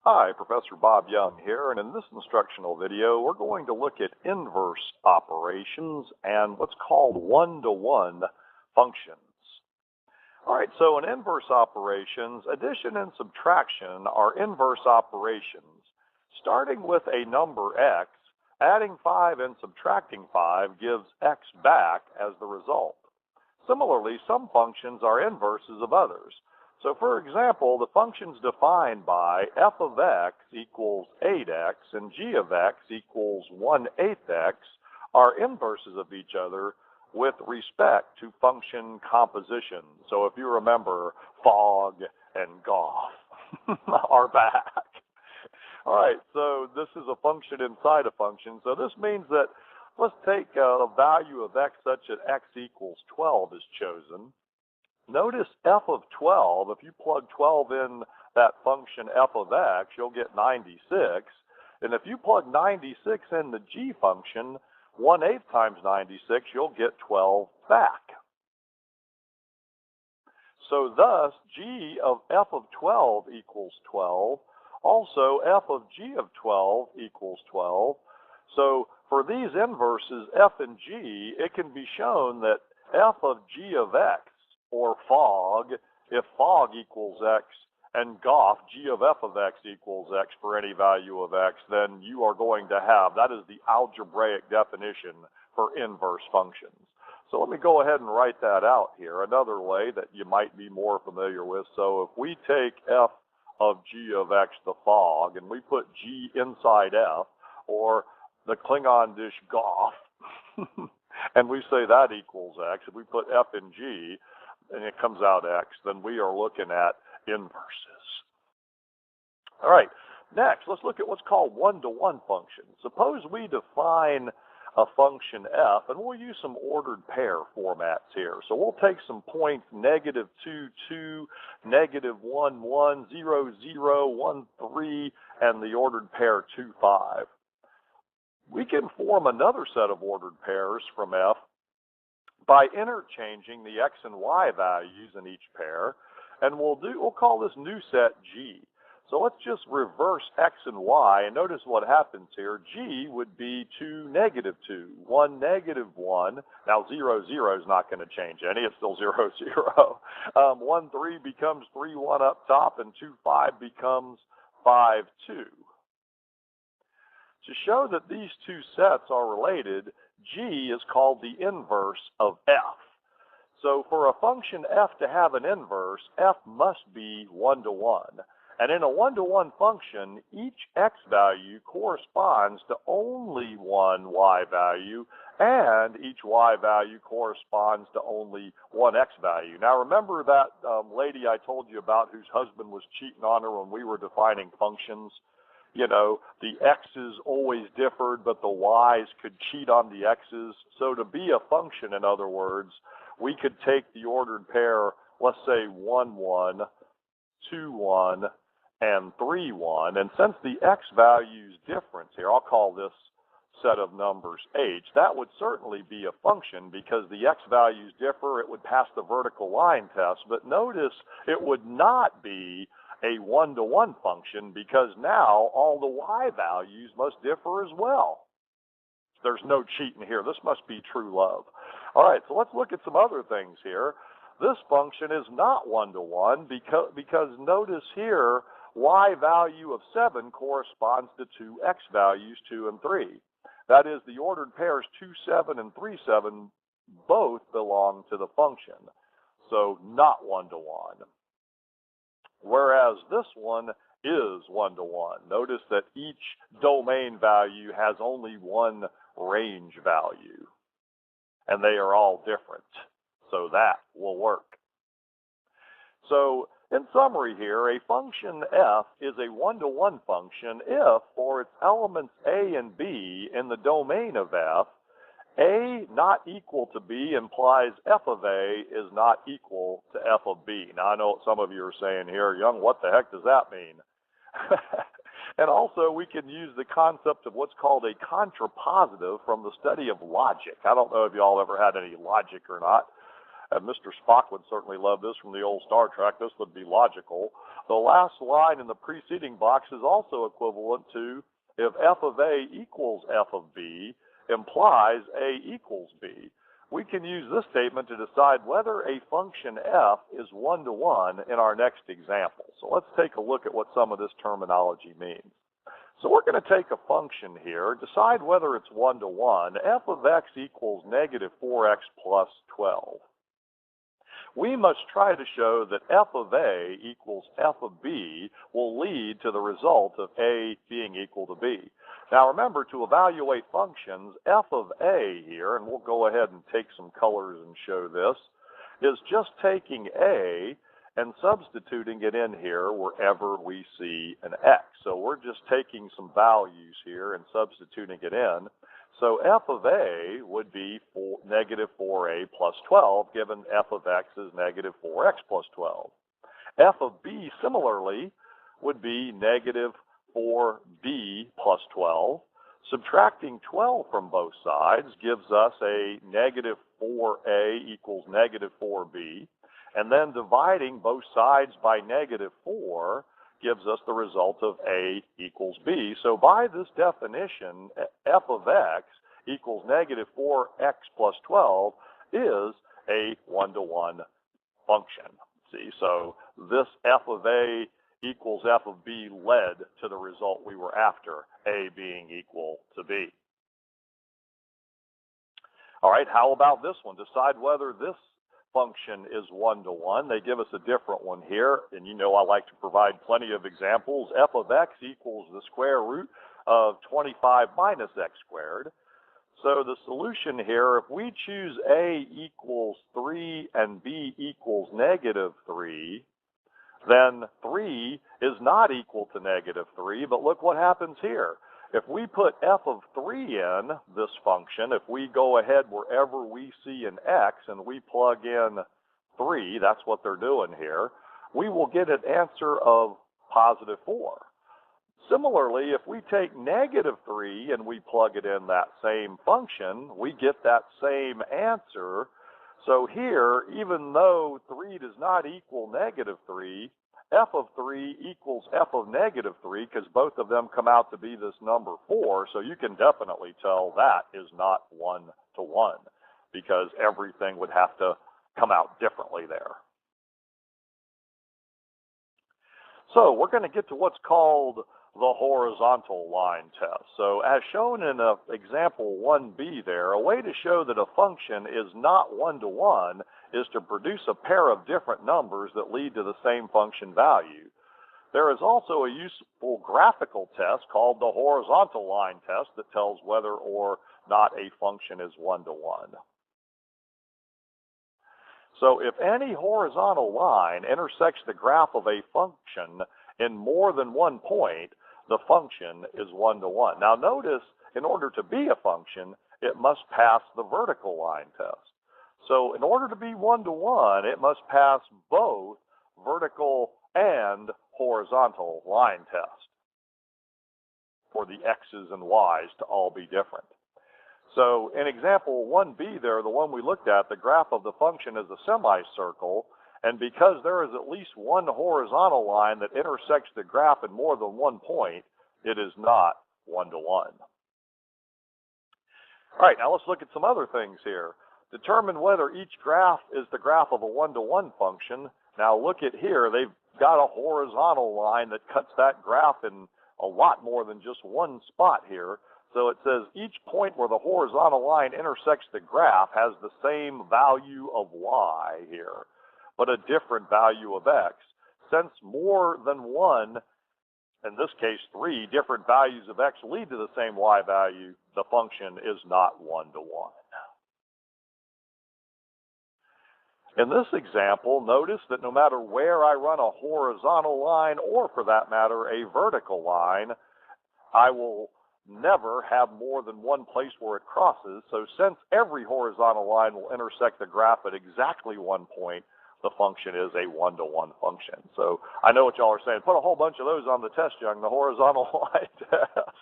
Hi, Professor Bob Young here, and in this instructional video, we're going to look at inverse operations and what's called one-to-one functions. All right, so in inverse operations, addition and subtraction are inverse operations. Starting with a number x, adding 5 and subtracting 5 gives x back as the result. Similarly, some functions are inverses of others. So for example, the functions defined by f of x equals 8x and g of x equals 1/8 x are inverses of each other with respect to function composition. So if you remember, fog and goth are back. All right, so this is a function inside a function. So this means that let's take a value of x such that x equals 12 is chosen. Notice f of 12, if you plug 12 in that function f of x, you'll get 96. And if you plug 96 in the g function, 1/8 times 96, you'll get 12 back. So thus, g of f of 12 equals 12. Also, f of g of 12 equals 12. So for these inverses, f and g, it can be shown that f of g of x, or fog, if fog equals x, and goth, g of f of x equals x for any value of x, then you are going to have, that is the algebraic definition for inverse functions. So let me go ahead and write that out here, another way that you might be more familiar with. So if we take f of g of x, the fog, and we put g inside f, or the Klingon dish goth, and we say that equals x, if we put f in g, and it comes out x, then we are looking at inverses. All right, next, let's look at what's called one-to-one functions. Suppose we define a function f, and we'll use some ordered pair formats here. So we'll take some points -2, 2, -1, 1, 0, 0, 1, 3, and the ordered pair 2, 5. We can form another set of ordered pairs from f by interchanging the x and y values in each pair, and we'll call this new set G. So let's just reverse x and y, and notice what happens here. G would be 2, -2, 1, -1. Now 0, 0 is not going to change any. It's still 0, 0. 1, 3 becomes 3, 1 up top, and 2, 5 becomes 5, 2. To show that these two sets are related, G is called the inverse of f. So for a function f to have an inverse, f must be 1-to-1. And in a 1-to-1 function, each x value corresponds to only one y value, and each y value corresponds to only one x value. Now remember that lady I told you about whose husband was cheating on her when we were defining functions? You know, the x's always differed, but the y's could cheat on the x's. So to be a function, in other words, we could take the ordered pair, let's say 1, 1, 2, 1, and 3, 1. And since the x value's difference here, I'll call this set of numbers h, that would certainly be a function because the x values differ. It would pass the vertical line test. But notice it would not be a 1-to-1 function because now all the y values must differ as well. There's no cheating here. This must be true love. All right, so let's look at some other things here. This function is not 1-to-1 because notice here, y value of 7 corresponds to two x values, 2 and 3. That is, the ordered pairs 2, 7 and 3, 7 both belong to the function. So not 1-to-1. Whereas this one is 1-to-1. Notice that each domain value has only one range value, and they are all different. So that will work. So in summary here, a function f is a 1-to-1 function if, for its elements a and b in the domain of f, a not equal to b implies f of a is not equal to f of b. Now, I know what some of you are saying here, Young, what the heck does that mean? And also, we can use the concept of what's called a contrapositive from the study of logic. I don't know if you all ever had any logic or not. And Mr. Spock would certainly love this from the old Star Trek. This would be logical. The last line in the preceding box is also equivalent to if f of a equals f of b implies a equals b. We can use this statement to decide whether a function f is one-to-one in our next example. So let's take a look at what some of this terminology means. So we're going to take a function here, decide whether it's one-to-one. F of x equals negative 4x plus 12. We must try to show that f of a equals f of b will lead to the result of a being equal to b. Now remember, to evaluate functions, f of a here, and we'll go ahead and take some colors and show this, is just taking a and substituting it in here wherever we see an x. So we're just taking some values here and substituting it in. So f of a would be negative 4a plus 12, given f of x is negative 4x plus 12. F of b, similarly, would be negative 4b plus 12. Subtracting 12 from both sides gives us a negative 4a equals negative 4b. And then dividing both sides by negative 4 gives us the result of a equals b. So by this definition, f of x equals negative 4x plus 12 is a one-to-one function. See, so this f of a equals f of b led to the result we were after, a being equal to b. All right, how about this one? Decide whether this function is one-to-one. They give us a different one here, and you know I like to provide plenty of examples. F of x equals the square root of 25 minus x squared. So the solution here, if we choose a equals 3 and b equals negative 3, then 3 is not equal to negative 3, but look what happens here. If we put f of 3 in this function, if we go ahead wherever we see an x and we plug in 3, that's what they're doing here, we will get an answer of positive 4. Similarly, if we take negative 3 and we plug it in that same function, we get that same answer. So here, even though 3 does not equal negative 3, f of 3 equals f of negative 3, because both of them come out to be this number 4, so you can definitely tell that is not one-to-one, because everything would have to come out differently there. So we're going to get to what's called the horizontal line test. So as shown in example 1b there, a way to show that a function is not one-to-one is to produce a pair of different numbers that lead to the same function value. There is also a useful graphical test called the horizontal line test that tells whether or not a function is one-to-one. So if any horizontal line intersects the graph of a function in more than one point, the function is one-to-one. Now notice, in order to be a function, it must pass the vertical line test. So in order to be one-to-one, it must pass both vertical and horizontal line test for the x's and y's to all be different. So in example 1b there, the one we looked at, the graph of the function is a semicircle, and because there is at least one horizontal line that intersects the graph in more than one point, it is not one-to-one. All right, now let's look at some other things here. Determine whether each graph is the graph of a one-to-one function. Now look at here, they've got a horizontal line that cuts that graph in a lot more than just one spot here. So it says each point where the horizontal line intersects the graph has the same value of y here, but a different value of x. Since more than one, in this case 3, different values of x lead to the same y value, the function is not one-to-one. In this example, notice that no matter where I run a horizontal line, or for that matter, a vertical line, I will never have more than one place where it crosses. So since every horizontal line will intersect the graph at exactly one point, the function is a one-to-one function. So I know what y'all are saying. Put a whole bunch of those on the test, Young, the horizontal line test.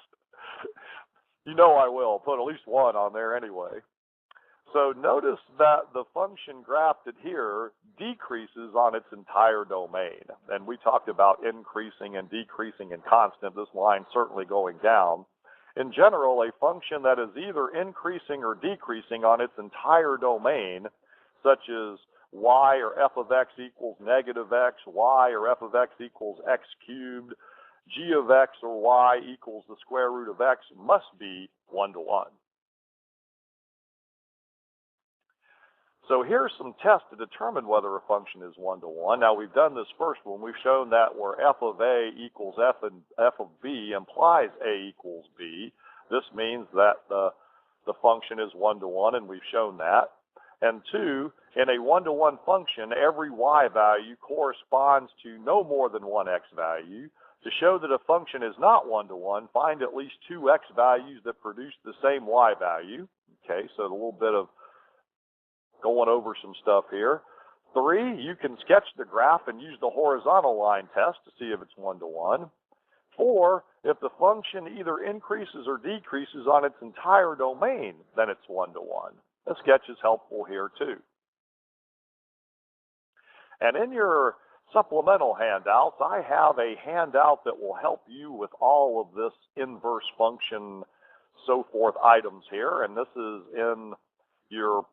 You know I will. Put at least one on there anyway. So notice that the function grafted here decreases on its entire domain. And we talked about increasing and decreasing in constant, this line certainly going down. In general, a function that is either increasing or decreasing on its entire domain, such as y or f of x equals negative x, y or f of x equals x cubed, g of x or y equals the square root of x, must be 1-to-1. So here's some tests to determine whether a function is 1-to-1. Now we've done this first one. We've shown that where f of a equals f of b implies a equals b. This means that the function is 1-to-1, and we've shown that. And two, in a 1-to-1 function, every y value corresponds to no more than one x value. To show that a function is not 1-to-1, find at least two x values that produce the same y value. Okay, so a little bit of going over some stuff here. 3, you can sketch the graph and use the horizontal line test to see if it's 1-to-1. 4, if the function either increases or decreases on its entire domain, then it's 1-to-1. A sketch is helpful here too. And in your supplemental handouts, I have a handout that will help you with all of this inverse function, so forth items here. And this is in your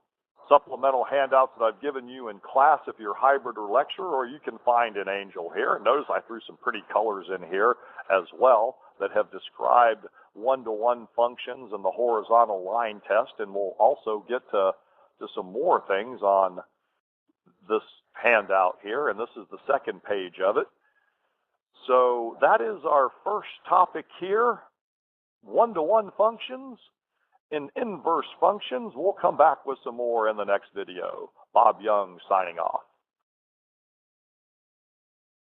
supplemental handouts that I've given you in class if you're hybrid or lecture, or you can find in Angel here. Notice I threw some pretty colors in here as well that have described 1-to-1 functions and the horizontal line test, and we'll also get to some more things on this handout here, and this is the second page of it. So that is our first topic here, 1-to-1 functions. In inverse functions, we'll come back with some more in the next video. Bob Young signing off.